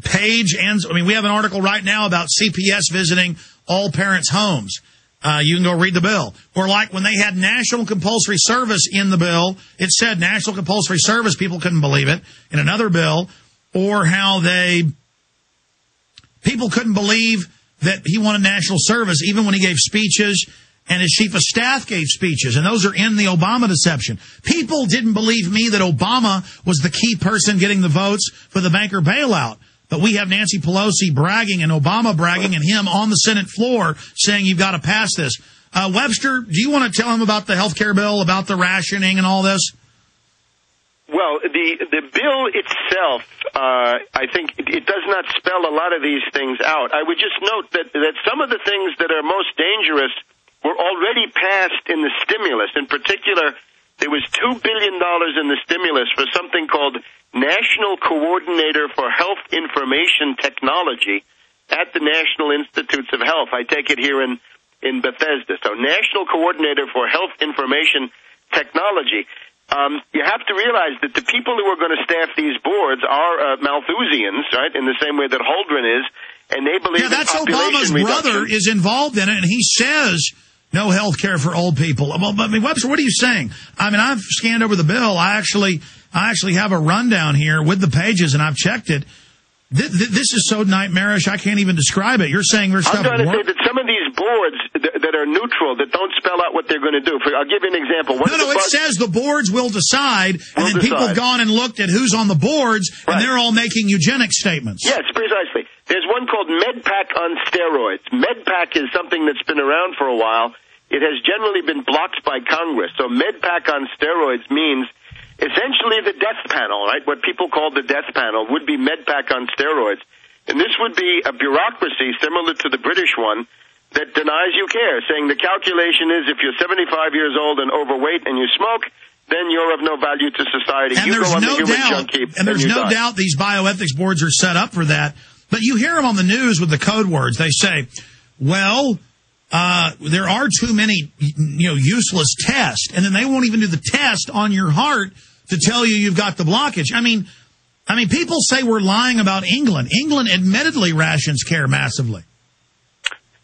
Page ends. I mean, we have an article right now about CPS visiting all parents' homes. You can go read the bill. Or like when they had national compulsory service in the bill, it said national compulsory service. People couldn't believe it in another bill. Or how people couldn't believe that he wanted national service even when he gave speeches and his chief of staff gave speeches. And those are in the Obama deception. People didn't believe me that Obama was the key person getting the votes for the banker bailout. But we have Nancy Pelosi bragging and Obama bragging and him on the Senate floor saying you've got to pass this. Webster, do you want to tell him about the health care bill, about the rationing and all this? Well, the bill itself, I think it does not spell a lot of these things out. I would just note that some of the things that are most dangerous were already passed in the stimulus. In particular, there was $2 billion in the stimulus for something called National Coordinator for Health Information Technology at the National Institutes of Health. I take it here in Bethesda. So National Coordinator for Health Information Technology. You have to realize that the people who are going to staff these boards are Malthusians, right, in the same way that Holdren is, and they believe that population reduction. Obama's brother is involved in it, and he says no health care for old people. Well, I mean, Webster, what are you saying? I mean, I've scanned over the bill. I actually have a rundown here with the pages, and I've checked it. This is so nightmarish, I can't even describe it. You're saying there's stuff. I'm trying to say that some of these boards that are neutral, that don't spell out what they're going to do. I'll give you an example. It says the boards will decide, and then people have gone and looked at who's on the boards, and they're all making eugenics statements. Yes, precisely. There's one called MedPAC on steroids. MedPAC is something that's been around for a while. It has generally been blocked by Congress. So MedPAC on steroids means essentially the death panel, right? What people call the death panel would be MedPAC on steroids. And this would be a bureaucracy similar to the British one that denies you care, saying the calculation is if you're 75 years old and overweight and you smoke, then you're of no value to society. And you go on the human junk heap and there's no doubt these bioethics boards are set up for that. But you hear them on the news with the code words. They say, well, there are too many, useless tests, and then they won't even do the test on your heart to tell you've got the blockage. I mean, people say we're lying about England. England admittedly rations care massively.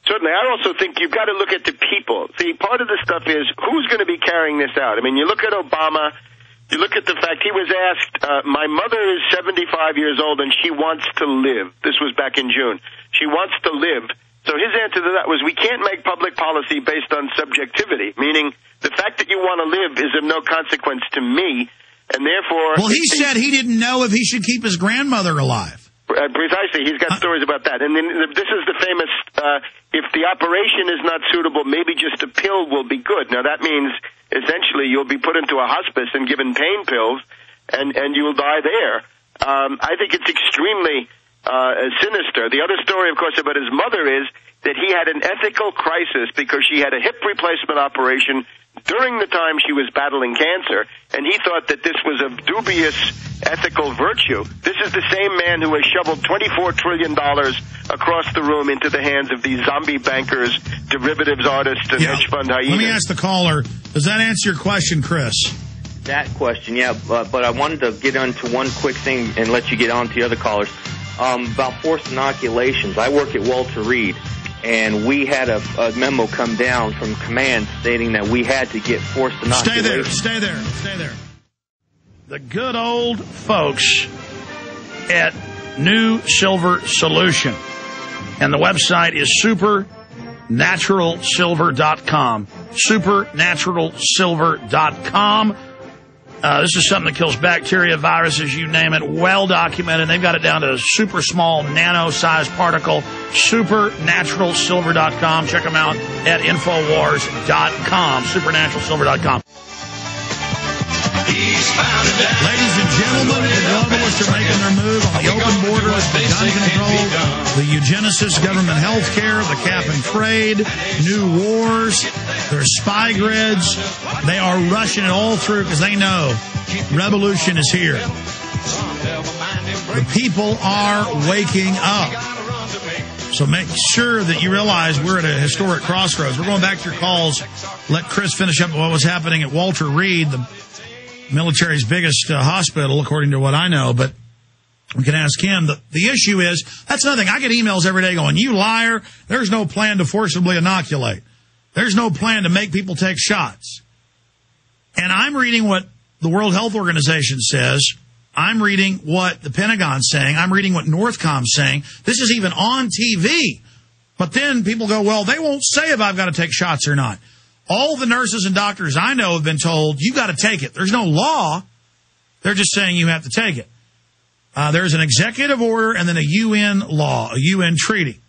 Certainly. I also think you've got to look at the people. See, part of the stuff is who's going to be carrying this out. I mean, you look at Obama, you look at the fact he was asked, my mother is 75 years old and she wants to live. This was back in June. She wants to live. So his answer to that was, we can't make public policy based on subjectivity, meaning the fact that you want to live is of no consequence to me, and therefore... Well, he said he didn't know if he should keep his grandmother alive. Precisely. He's got stories about that. And then this is the famous, if the operation is not suitable, maybe just a pill will be good. Now, that means, essentially, you'll be put into a hospice and given pain pills, and you will die there. I think it's extremely... sinister. The other story, of course, about his mother is that he had an ethical crisis because she had a hip replacement operation during the time she was battling cancer, and he thought that this was a dubious ethical virtue. This is the same man who has shoveled $24 trillion across the room into the hands of these zombie bankers, derivatives artists, and hedge fund hyenas. Let me ask the caller, does that answer your question, Chris? That question, yeah, but I wanted to get into one quick thing and let you get on to the other callers. About forced inoculations. I work at Walter Reed, and we had a memo come down from command stating that we had to get forced inoculations. Stay there. The good old folks at New Silver Solution, and the website is supernaturalsilver.com. Supernaturalsilver.com. This is something that kills bacteria, viruses, you name it, well documented. They've got it down to a super small nano-sized particle. Supernaturalsilver.com. Check them out at Infowars.com. Supernaturalsilver.com. Ladies and gentlemen, the globalists are making their move on the open borders, the gun control, the eugenicists, government health care, the cap and trade, new wars, their spy grids. They are rushing it all through because they know revolution is here. The people are waking up. So make sure that you realize we're at a historic crossroads. We're going back to your calls. Let Chris finish up what was happening at Walter Reed, the military's biggest hospital, according to what I know. But We can ask him. The issue is, that's another thing. I get emails every day going, you liar, there's no plan to forcibly inoculate. There's no plan to make people take shots. And I'm reading what the World Health Organization says. I'm reading what the Pentagon's saying. I'm reading what Northcom's saying. This is even on TV. But then people go, well, they won't say if I've got to take shots or not. All the nurses and doctors I know have been told, you got to take it. There's no law. They're just saying you have to take it. There's an executive order and then a UN law, a UN treaty.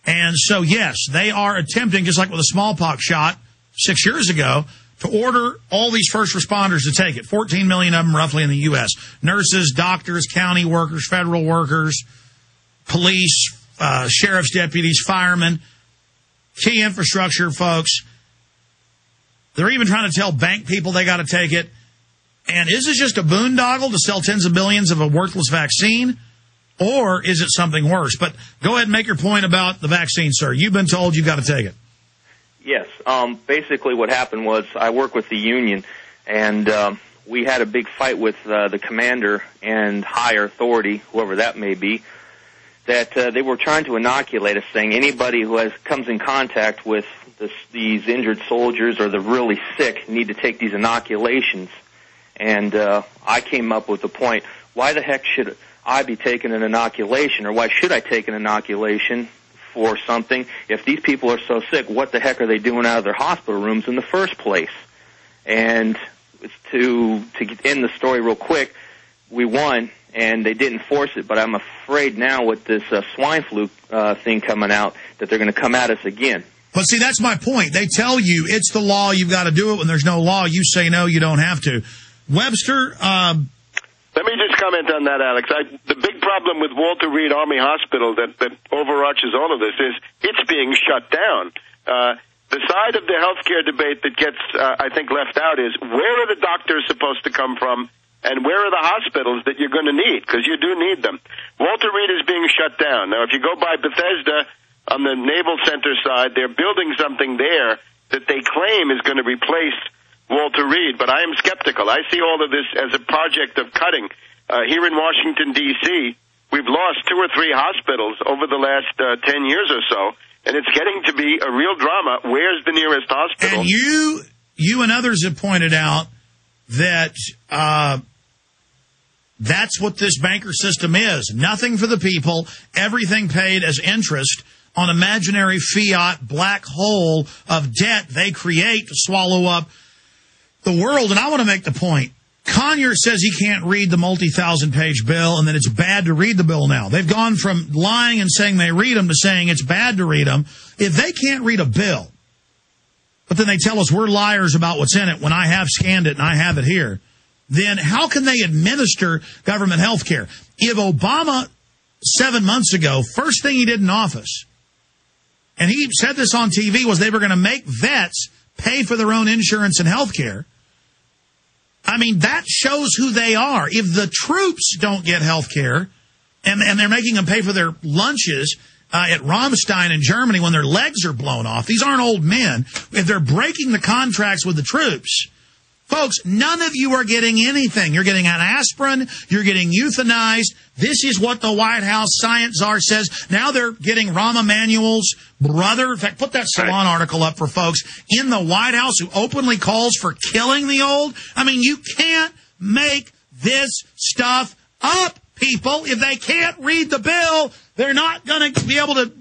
And so, yes, they are attempting, just like with a smallpox shot 6 years ago, to order all these first responders to take it. 14 million of them roughly in the U.S. Nurses, doctors, county workers, federal workers, police, sheriff's deputies, firemen, key infrastructure folks. They're even trying to tell bank people they got to take it. And is this just a boondoggle to sell tens of billions of a worthless vaccine? Or is it something worse? But go ahead and make your point about the vaccine, sir. You've been told you've got to take it. Yes. Basically what happened was I work with the union, and we had a big fight with the commander and higher authority, whoever that may be, that they were trying to inoculate us, saying anybody who comes in contact with these injured soldiers or the really sick need to take these inoculations. And I came up with the point, why the heck should I be taking an inoculation, or why should I take an inoculation for something? If these people are so sick, what the heck are they doing out of their hospital rooms in the first place? And to end the story real quick, we won, and they didn't force it, but I'm afraid now with this swine flu thing coming out that they're going to come at us again. But see, that's my point. They tell you it's the law, you've got to do it. When there's no law, you say no, you don't have to. Webster, let me just comment on that, Alex. The big problem with Walter Reed Army Hospital that overarches all of this is it's being shut down. The side of the healthcare debate that gets, I think, left out is where are the doctors supposed to come from and where are the hospitals that you're going to need, because you do need them. Walter Reed is being shut down. Now, if you go by Bethesda on the Naval Center side, they're building something there that they claim is going to replace Walter Reed, but I am skeptical. I see all of this as a project of cutting. Here in Washington, D.C., we've lost 2 or 3 hospitals over the last 10 years or so, and it's getting to be a real drama. Where's the nearest hospital? And you and others have pointed out that that's what this banker system is. Nothing for the people, everything paid as interest on imaginary fiat black hole of debt they create to swallow up the world. And I want to make the point. Conyers says he can't read the multi-thousand-page bill and that it's bad to read the bill now. They've gone from lying and saying they read them to saying it's bad to read them. If they can't read a bill, but then they tell us we're liars about what's in it when I have scanned it and I have it here, then how can they administer government health care? If Obama, 7 months ago, first thing he did in office, and he said this on TV, was they were going to make vets pay for their own insurance and health care. I mean, that shows who they are. If the troops don't get health care, and they're making them pay for their lunches at Ramstein in Germany when their legs are blown off, these aren't old men. If they're breaking the contracts with the troops, folks, none of you are getting anything. You're getting an aspirin. You're getting euthanized. This is what the White House science czar says. Now they're getting Rahm Emanuel's brother. In fact, put that Salon article up for folks in the White House who openly calls for killing the old. I mean, you can't make this stuff up, people. If they can't read the bill, they're not going to be able to.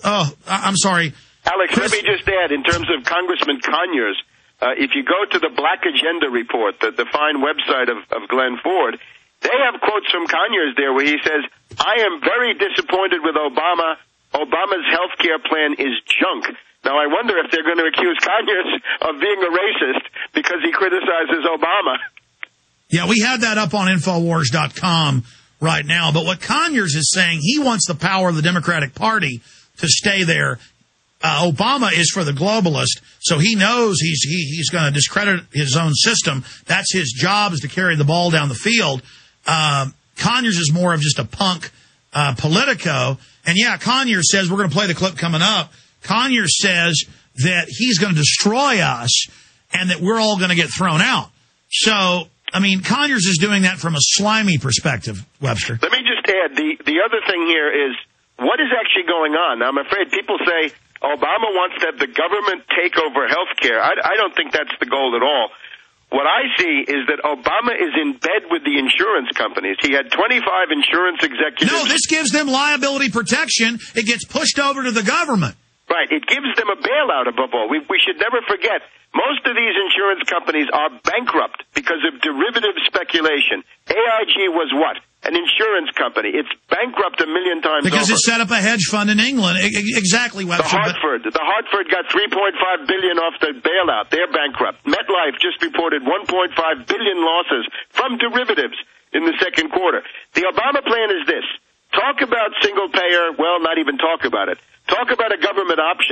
Oh, I'm sorry. Alex, let me just add, in terms of Congressman Conyers, if you go to the Black Agenda report, the fine website of Glenn Ford, they have quotes from Conyers there where he says, I am very disappointed with Obama. Obama's health care plan is junk. Now, I wonder if they're going to accuse Conyers of being a racist because he criticizes Obama. Yeah, we have that up on Infowars.com right now. But what Conyers is saying, he wants the power of the Democratic Party to stay there. Obama is for the globalist, so he knows he's going to discredit his own system. That's his job, is to carry the ball down the field. Conyers is more of just a punk politico. And, yeah, Conyers says, we're going to play the clip coming up, Conyers says that he's going to destroy us and that we're all going to get thrown out. So, I mean, Conyers is doing that from a slimy perspective, Webster. Let me just just add, the other thing here is, what is actually going on? I'm afraid people say Obama wants to have the government take over health care. I don't think that's the goal at all. What I see is that Obama is in bed with the insurance companies. He had 25 insurance executives. No, this gives them liability protection. It gets pushed over to the government. Right. It gives them a bailout above all. We should never forget, most of these insurance companies are bankrupt because of derivative speculation. AIG was what? An insurance company. It's bankrupt a million times because over. it set up a hedge fund in England. Exactly, Webster. The Hartford got $3.5 billion off the bailout. They're bankrupt. MetLife just reported $1.5 billion losses from derivatives in the second quarter. The Obama plan is this. Talk about single payer. Well, not even talk about it. Talk about a government option.